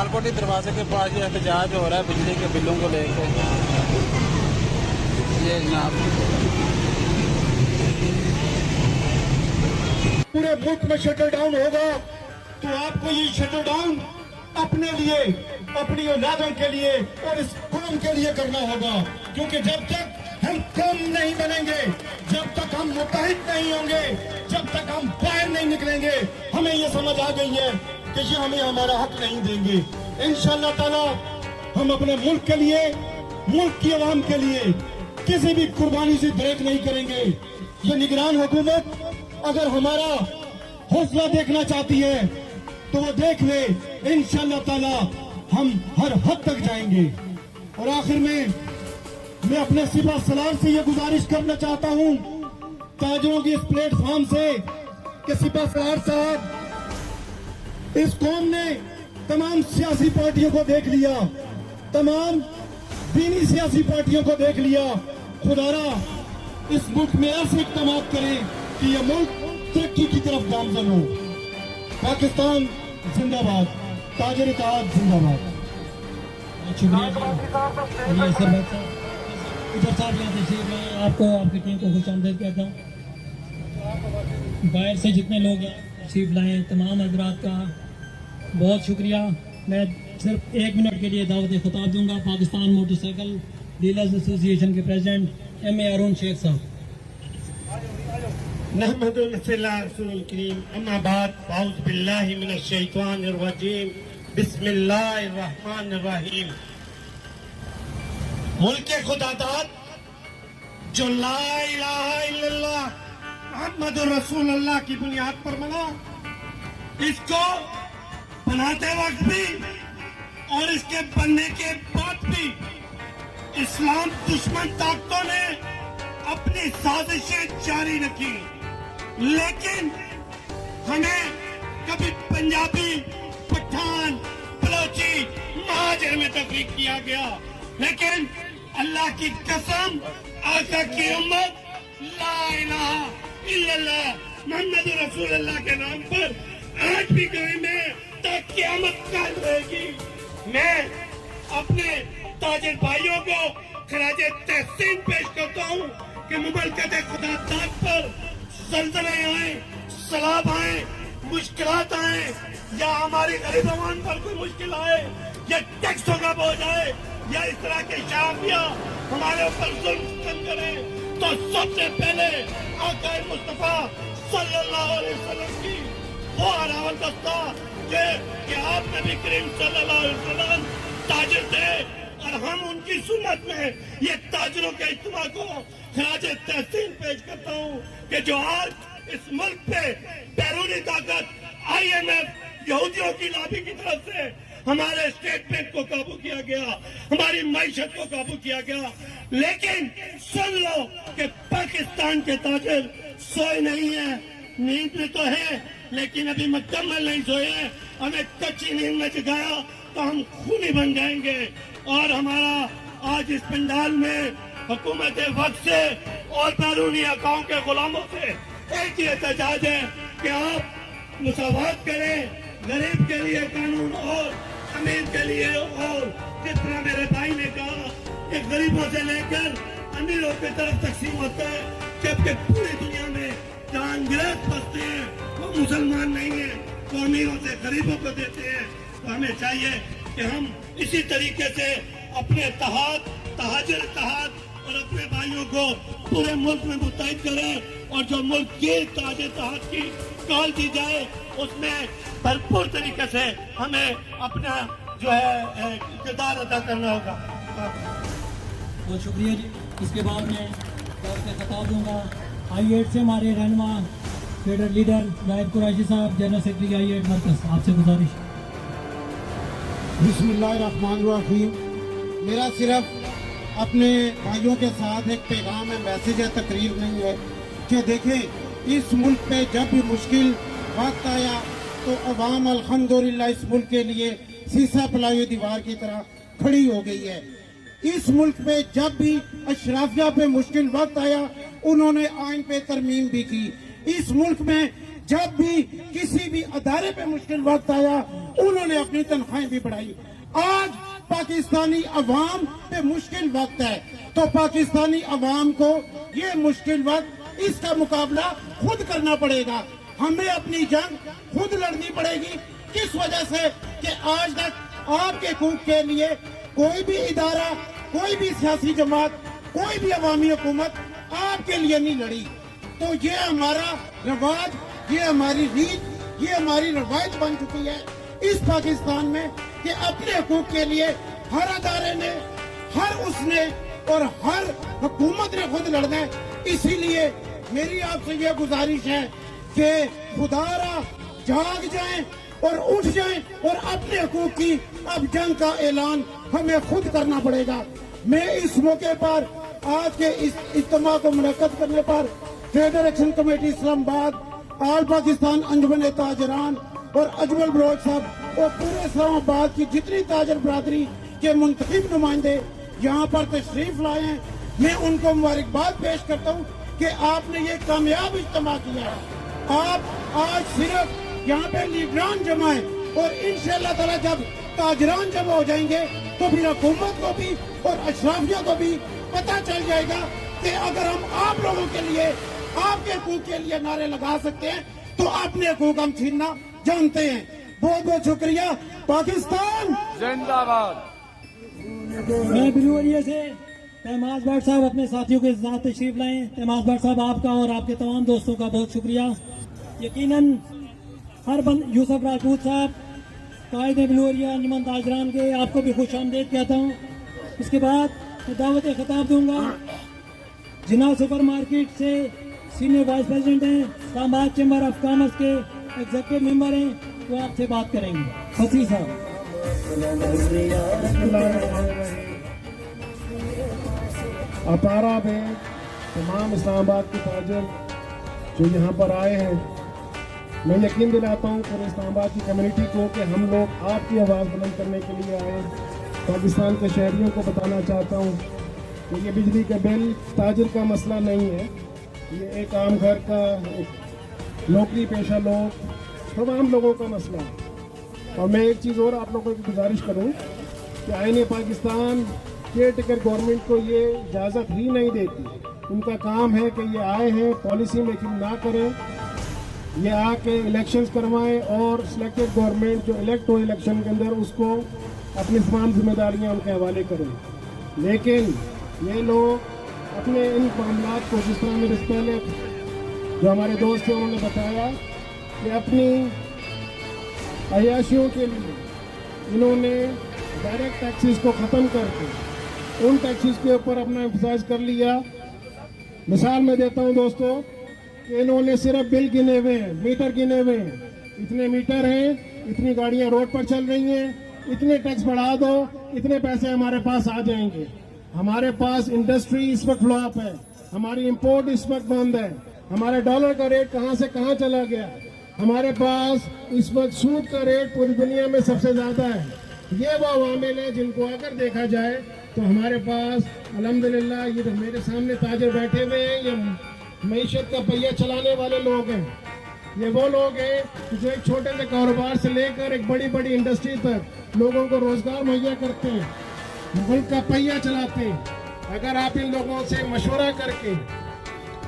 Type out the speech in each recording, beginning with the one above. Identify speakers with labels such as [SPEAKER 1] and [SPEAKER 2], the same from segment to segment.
[SPEAKER 1] सियालकोटी दरवाजे के पास ये एहतजाज हो रहा है बिजली के बिलों को लेकर। ये जनाब
[SPEAKER 2] पूरे मुल्क में शटर डाउन होगा तो आपको ये शटर डाउन अपने लिए, अपनी औलादों के लिए और इस कौम के लिए करना होगा, क्योंकि जब तक हम कौम नहीं बनेंगे, जब तक हम मुत्तहिद नहीं होंगे, जब तक हम बाहर नहीं निकलेंगे, हमें ये समझ आ गई है कि ये हमें हमारा हक नहीं देंगे। इंशाअल्लाह ताला हम अपने मुल्क के लिए, मुल्क की आवाम के लिए किसी भी कुर्बानी से ब्रेक नहीं करेंगे। ये निगरान हुकूमत अगर हमारा हौसला देखना चाहती है तो वो देख ले, इंशाअल्लाह ताला हम हर हद तक जाएंगे। और आखिर में मैं अपने सिपा सलार से ये गुजारिश करना चाहता हूँ, ताजरों की इस प्लेटफॉर्म से, कि सिपा सलार साहब, इस कौम ने तमाम सियासी पार्टियों को देख लिया, तमाम दीनी सियासी पार्टियों को देख लिया। खुदारा इस मुल्क में ऐसे इक़दाम करें कि यह मुल्क तरक्की की तरफ गामजन हो। पाकिस्तान जिंदाबाद, ताजर इत्तेहाद जिंदाबाद।
[SPEAKER 3] शुक्रिया जी। ये सर भाई साहब इधर साहब यहाँ तशरीफ लाए, आपको आपकी टीम को खुश आमदीद कहता हूँ। बाहर से जितने लोग हैं तशरीफ लाए, तमाम हजरात का बहुत शुक्रिया। मैं सिर्फ 1 मिनट के लिए दावत खिताब दूंगा पाकिस्तान मोटरसाइकिल डीलर्स एसोसिएशन के president M A Arun Sheikh साहब।
[SPEAKER 2] नहमदु रसूलुल करीम, अम्मा बाद, औज़ु बिल्लाहि मिनश शैतानिर रजीम, बिस्मिल्लाहिर रहमानिर रहीम। मुल्क खुदादाद जो ला इलाहा इल्लल्लाह मुहम्मदुर रसूलुल्लाह की बुनियाद पर बना, इसको बनाते वक्त भी और इसके बनने के बाद भी इस्लाम दुश्मन ताकतों ने अपनी साजिशें जारी रखी, लेकिन हमें कभी पंजाबी, पठान, बलोची, महाजर में तफरीक किया गया, लेकिन अल्लाह की कसम, आका की उम्मत ला इलाहा इल्लल्लाह मुहम्मद रसूलुल्लाह के नाम पर आज भी कायम है, तक क़यामत कायम रहेगी। मैं अपने ताजिर भाइयों को खराजे तहसीन पेश करता हूँ कि मुमलकत खुदा ताक पर ज़ल्ज़ले आए, सैलाब आए, मुश्किलात आए, या हमारी गरीब अवाम पर कोई मुश्किल आए, या टैक्सों का बोझ आए, या इस तरह के शाफिया हमारे ऊपर जुल्म कम करें, तो सबसे पहले आका मुस्तफा सल्लल्लाहु अलैहि वसल्लम की वो हरावत दस्ता कि आप नबी करीम सल्लल्लाहु अलैहि वसल्लम ताजिर थे, और हम उनकी सुन्नत में ये ताजिरों के इज्तिमा को खराज तहसीन पेश करता हूँ कि जो आज इस मुल्क पे बैरूनी ताकत IMF यहूदियों की लॉबी की तरफ से हमारे स्टेट बैंक को काबू किया गया, हमारी मैशत को काबू किया गया, लेकिन सुन लो कि पाकिस्तान के ताजिर सोए नहीं है, नींद में तो है लेकिन अभी मुकम्मल नहीं सोए हैं। हमें कच्ची नींद में जगाया तो हम खूनी बन जाएंगे। और हमारा आज इस पंडाल में हुकूमत वक्त से और बैरूनी अकाओं के गुलामों से एक ही एहतजाज है कि आप मुसावात करें, गरीब के लिए कानून और अमीर के लिए, और जिस तरह मेरे भाई ने कहा कि गरीबों से लेकर अमीरों की तरफ तकसीम होता है, जबकि पूरी दुनिया में जहाँ अंग्रेज बसते हैं वो मुसलमान नहीं है, वो अमीरों से गरीबों को देते हैं। तो हमें चाहिए कि हम इसी तरीके से अपने तहाजिर इत्तेहाद और अपने भाइयों को पूरे मुल्क में मुत्तहिद करें, और जो मुल्क की ताजिर इत्तेहाद की कॉल दी जाए उसमें भरपूर तरीके से हमें अपना जो है किरदार अदा करना होगा।
[SPEAKER 3] बहुत शुक्रिया जी। इसके बाद मैं खिताब दूंगा I8 से हमारे रहनुमा फेडरल लीडर जाहिद कुरैशी साहब, जनरल सेक्रेटरी I8 मरकज़, आपसे गुजारिश।
[SPEAKER 4] बिस्मिल्लाहिर्रहमानिर्रहीम। मेरा सिर्फ अपने भाइयों के साथ एक पैगाम है, मैसेज है, तकरीर नहीं है, कि देखें इस मुल्क में जब भी मुश्किल वक्त आया तो अवाम अल्हम्दुलिल्लाह इस मुल्क के लिए सीसा पलाई हुई दीवार की तरह खड़ी हो गई है। इस मुल्क में जब भी अशराफिया पे मुश्किल वक्त आया उन्होंने आइन पे तरमीम भी की। इस मुल्क में जब भी किसी भी अदारे पे मुश्किल वक्त आया उन्होंने अपनी तनख्वाहें भी बढ़ाई। आज पाकिस्तानी अवाम पे मुश्किल वक्त है तो पाकिस्तानी अवाम को ये मुश्किल वक्त इसका मुकाबला खुद करना पड़ेगा। हमें अपनी जंग खुद लड़नी पड़ेगी। किस वजह से कि आज तक आपके हकूक के लिए कोई भी इदारा, कोई भी सियासी जमात, कोई भी अवामी हुकूमत आपके लिए नहीं लड़ी। तो ये हमारा रवाज, ये हमारी रीत, ये हमारी रवायत बन चुकी है इस पाकिस्तान में कि अपने हकूक के लिए हर अदारे ने, हर उसने और हर हुकूमत ने खुद लड़ना है। इसीलिए मेरी आपसे ये गुजारिश है कि खुदारा जाग जाएं और उठ जाएं और अपने हकूक की अब जंग का ऐलान हमें खुद करना पड़ेगा। मैं इस मौके पर आज के इस इज्तिमा को मुनक्कद करने पर federal action committee Islamabad, all Pakistan Anjuman Tajran और अजमल बलोच साहब और पूरे इस्लामाबाद की जितनी ताजर बरादरी के मुंतखब नुमाइंदे यहाँ पर तशरीफ लाए हैं, मैं उनको मुबारकबाद पेश करता हूँ कि आपने ये कामयाब इज्तिमा किया है। आप आज सिर्फ यहाँ पे लीडरान जमाए और इंशाअल्लाह ताला जब ताजरान जमा हो जाएंगे तो फिर हुकूमत को भी और अशराफिया को भी पता चल जाएगा कि अगर हम आप लोगों के लिए, आपके हकूक के लिए नारे लगा सकते हैं तो अपने हकूक हम छीनना जानते हैं। बहुत बहुत शुक्रिया। पाकिस्तान
[SPEAKER 1] जिंदाबाद।
[SPEAKER 3] मैं ब्लू एरिया से तहमाज भट्ट साहब अपने साथियों के साथ तशरीफ लाए। तहमाज भट्ट साहब, आपका और आपके तमाम दोस्तों का बहुत शुक्रिया। यकीनन हर यूसुफ राजपूत साहब, कायद ब्लू एरिया अंजुमन ताजरान के, आपको भी खुश आमदेद कहता हूँ। इसके बाद मैं दावत खिताब दूंगा जिना सुपर मार्केट से सीनियर वाइस प्रेसिडेंट हैं, इस्लामाबाद चैम्बर ऑफ कॉमर्स के एग्जीक्यूटिव मेंबर हैं, वो आपसे बात करेंगे। फसी साहब।
[SPEAKER 5] अपारा में तमाम इस्लामाबाद के ताजर जो यहाँ पर आए हैं, मैं यकीन दिलाता हूँ पूरे इस्लामाबाद की कम्युनिटी को कि हम लोग आपकी आवाज़ बुलंद करने के लिए आए। पाकिस्तान के शहरियों को बताना चाहता हूँ कि ये बिजली का बिल ताजर का मसला नहीं है, ये एक आम घर का, एक नौकरी पेशा लोग, तमाम लोगों का मसला है। और मैं एक चीज़ और आप लोगों की गुजारिश करूँ कि आईन पाकिस्तान केयर टेकर गवर्नमेंट को ये इजाज़त ही नहीं देती। उनका काम है कि ये आए हैं, पॉलिसी मेकिंग ना करें, ये आके इलेक्शंस करवाएं और सिलेक्टेड गवर्नमेंट जो इलेक्ट हो इलेक्शन के अंदर उसको अपनी तमाम जिम्मेदारियां उनके हवाले करें। लेकिन ये लोग अपने इन मामलों को, जिस तरह मेरे से पहले जो हमारे दोस्त थे उन्होंने बताया कि अपनी अयाशियों के लिए इन्होंने डायरेक्ट टैक्सेस को ख़त्म करके उन टैक्सेस के ऊपर अपना एम्फसाइज कर लिया। मिसाल मैं देता हूं दोस्तों कि इन्होंने सिर्फ बिल गिने हुए हैं, मीटर गिने हुए हैं, इतने मीटर हैं, इतनी गाड़ियां रोड पर चल रही हैं, इतने टैक्स बढ़ा दो, इतने पैसे हमारे पास आ जाएंगे। हमारे पास इंडस्ट्री इस वक्त फ्लॉप है, हमारी इंपोर्ट इस वक्त बंद है, हमारे डॉलर का रेट कहां से कहां चला गया, हमारे पास इस वक्त सूद का रेट पूरी दुनिया में सबसे ज्यादा है। ये वो अवामिल है जिनको अगर देखा जाए तो हमारे पास अल्हम्दुलिल्लाह ये मेरे सामने ताजर बैठे हुए हैं, ये मईशत का पहिया चलाने वाले लोग हैं। ये वो लोग हैं जो एक छोटे से कारोबार से लेकर एक बड़ी बड़ी इंडस्ट्री तक लोगों को रोजगार मुहैया करते हैं, मुल्क का पहिया चलाते हैं। अगर आप इन लोगों से मशवरा करके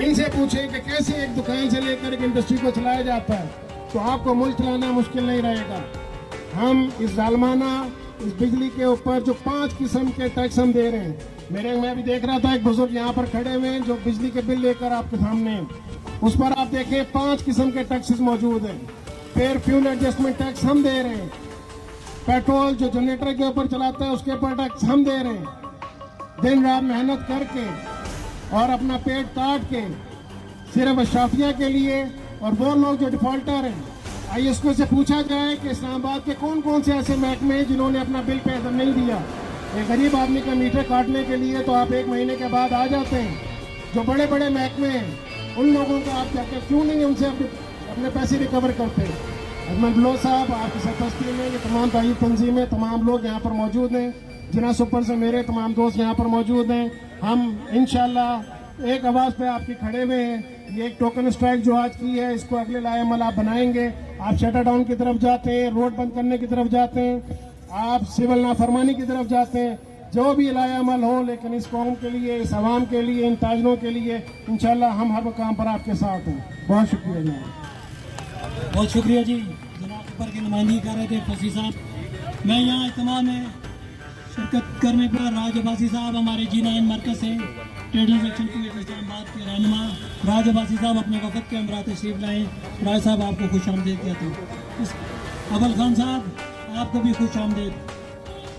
[SPEAKER 5] इनसे पूछें कि कैसे एक दुकान से लेकर एक इंडस्ट्री को चलाया जाता है तो आपको मुल्क चलाना मुश्किल नहीं रहेगा। हम इस जालमाना इस बिजली के ऊपर जो 5 किस्म के टैक्स हम दे रहे हैं, मैं भी देख रहा था एक बुजुर्ग यहाँ पर खड़े हुए हैं जो बिजली के बिल लेकर आपके सामने हैं, उस पर आप देखें 5 किस्म के टैक्सेस मौजूद हैं। फिर फ्यूल एडजस्टमेंट टैक्स हम दे रहे हैं, पेट्रोल जो जनरेटर के ऊपर चलाता है उसके ऊपर टैक्स हम दे रहे हैं। दिन रात मेहनत करके और अपना पेट काट के सिर्फ अशराफिया के लिए और वो लोग जो डिफॉल्टर हैं, आइए इसको से पूछा जाए कि इस्लामाबाद के कौन कौन से ऐसे महकमे हैं जिन्होंने अपना बिल पे नहीं दिया। एक गरीब आदमी का मीटर काटने के लिए तो आप 1 महीने के बाद आ जाते हैं। जो बड़े बड़े महकमे हैं उन लोगों को आप जाकर क्यों नहीं उनसे अपने पैसे रिकवर करते। अजमल बलोच साहब आपकी सरपरस्ती में ये तमाम तायब तंजीमें, तमाम लोग यहाँ पर मौजूद हैं, जिना सुपर से मेरे तमाम दोस्त यहाँ पर मौजूद हैं। हम इंशाल्लाह एक आवाज़ पे आपके खड़े हुए हैं ये एक टोकन स्ट्राइक जो आज की है, इसको अगले लाएमल आप बनाएंगे। आप शटर डाउन की तरफ जाते हैं, रोड बंद करने की तरफ जाते हैं, आप सिविल नाफरमानी की तरफ जाते हैं, जो भी लाएमल हो, लेकिन इस कौम के लिए, इस आवाम के लिए, इन ताजरों के लिए इंशाल्लाह हम हर मकाम पर आपके साथ हैं। बहुत शुक्रिया जनाब।
[SPEAKER 3] बहुत शुक्रिया जी। जनाब ऊपर की नुमाइंदगी कर रहे थे फसी साहब। मैं यहाँ इज्तिमा में शिरकत करने पर राज अब्बासी साहब हमारे G9 मरकज से ट्रेडर सेक्शन की इस्लामाबाद के रहनुमा राज अब्बासी साहब अपने वफद के हमरा तशरीफ लाए। राज साहब आपको खुश आमदेद कहते हैं। अवल खान साहब आपको भी खुश आमदेद।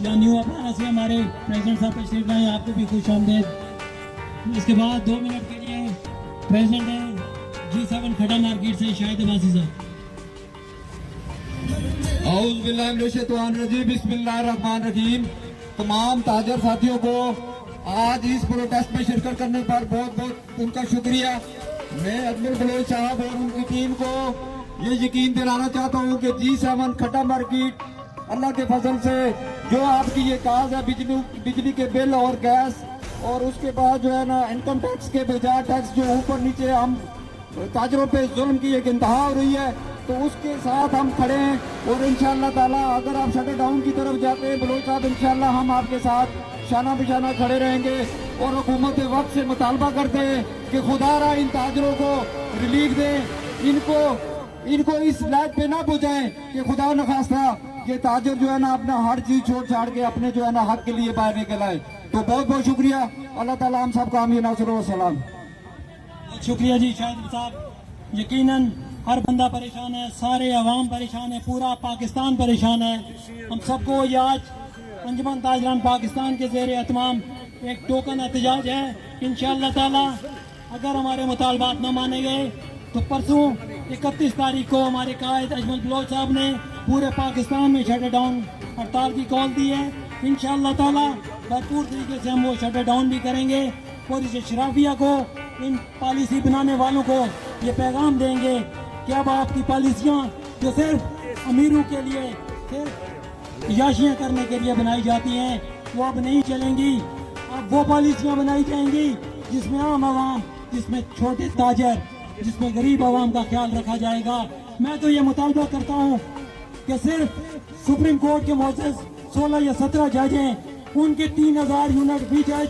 [SPEAKER 3] या न्यू अपारा से हमारे प्रेसिडेंट साहब तशरीफ लाए, आपको भी खुश आमदेद। इसके बाद 2 मिनट के लिए प्रेसिडेंट है G7 खड़ा मार्केट से शाहिद अब्बासी साहब।
[SPEAKER 6] बिस्मिल्लाहिर्रहमानिर्रहीम। तमाम ताजर साथियों को आज इस प्रोटेस्ट में शिरकत करने पर बहुत बहुत उनका शुक्रिया। मैं अजमल बलोच साहब और उनकी टीम को ये यकीन दिलाना चाहता हूँ कि G7 खट्टा मार्केट अल्लाह के फजल से जो आपकी ये काज है बिजली के बिल और गैस और उसके बाद जो है ना इनकम टैक्स के बजाय टैक्स जो ऊपर नीचे हम ताजरों पे जुल्म की एक इंतहा हो रही है, तो उसके साथ हम खड़े हैं। और इंशाअल्लाह ताला अगर आप शटर डाउन की तरफ जाते हैं बलोच साहब, इंशाअल्लाह हम आपके साथ शाना बिशाना खड़े रहेंगे। और हुकूमत वक्त से मुतालबा करते हैं कि खुदारा इन ताजरों को रिलीफ दें, इनको इस लायक पे ना पहुंचाएं कि खुदा न खास्ता ये ताजर जो है ना अपना हर चीज छोड़ छाड़ के अपने जो है ना हक के लिए बाहर निकल आए। तो बहुत बहुत शुक्रिया। अल्लाह ताला हम सबका आमीन नासिर व सलाम।
[SPEAKER 3] शुक्रिया जी शाहिद साहब। यकीनन हर बंदा परेशान है, सारे अवाम परेशान है, पूरा पाकिस्तान परेशान है। हम सबको ये आज अंजुमन ताजरान पाकिस्तान के ज़ेर एहतमाम एक टोकन एहतजाज है। इंशाअल्लाह ताला अगर हमारे मुतालबात न माने गए तो परसों 31 तारीख को हमारे कायद अजमल बलोच साहब ने पूरे पाकिस्तान में शटर डाउन हड़ताल की कॉल दी है। इंशाअल्लाह ताला भरपूर तरीके से हम वो शटर डाउन भी करेंगे और इस शराफिया को, इन पॉलिसी बनाने वालों को ये पैगाम देंगे कि अब आपकी पॉलिसियाँ जो सिर्फ अमीरों के लिए, सिर्फ याशियाँ करने के लिए बनाई जाती हैं, वो अब नहीं चलेंगी। अब वो पॉलिसियाँ बनाई जाएंगी जिसमें आम आवाम, जिसमें छोटे ताजर, जिसमें गरीब आवाम का ख्याल रखा जाएगा। मैं तो ये मुतालबा करता हूँ कि सिर्फ सुप्रीम कोर्ट के मोअज़्ज़ज़ 16 या 17 जज हैं, उनके 3000 यूनिट भी जज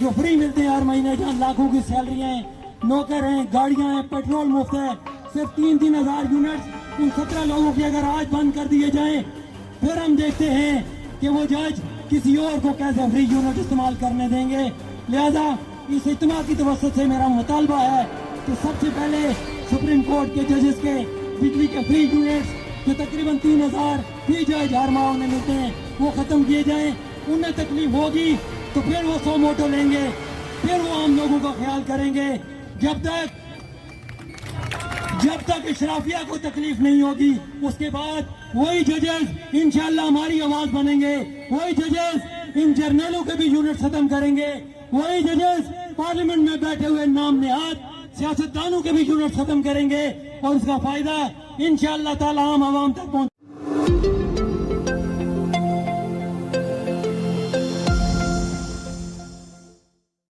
[SPEAKER 3] जो फ्री मिलते हैं हर महीने, जहाँ लाखों की सैलरियाँ हैं, नौकर हैं, गाड़ियाँ हैं, पेट्रोल मुफ्त है, सिर्फ 3-3 हज़ार यूनिट उन 17 लोगों के अगर आज बंद कर दिए जाएं, फिर हम देखते हैं कि वो जज किसी और को कैसे फ्री यूनिट इस्तेमाल करने देंगे। लिहाजा इस इज्तिमा की तवज्जो से मेरा मुतालबा है कि सबसे पहले सुप्रीम कोर्ट के जजेस के बिजली के फ्री यूनिट्स जो तकरीबन 3000 फी जज हर माह उन्हें मिलते हैं, वो ख़त्म किए जाएं। उन्हें तकलीफ होगी तो फिर वो 100 मोटो लेंगे, फिर वो आम लोगों का ख्याल करेंगे। जब तक इशराफिया को तकलीफ नहीं होगी, उसके बाद वही जजेस इंशाअल्लाह हमारी आवाज बनेंगे, वही जजेस इन जर्नलों के भी यूनिट खत्म करेंगे, वही जजेस पार्लियामेंट में बैठे हुए नाम नेहाद सियासतदानों के भी यूनिट खत्म करेंगे और उसका फायदा इंशाअल्लाह ताला आम आवाम तक पहुंच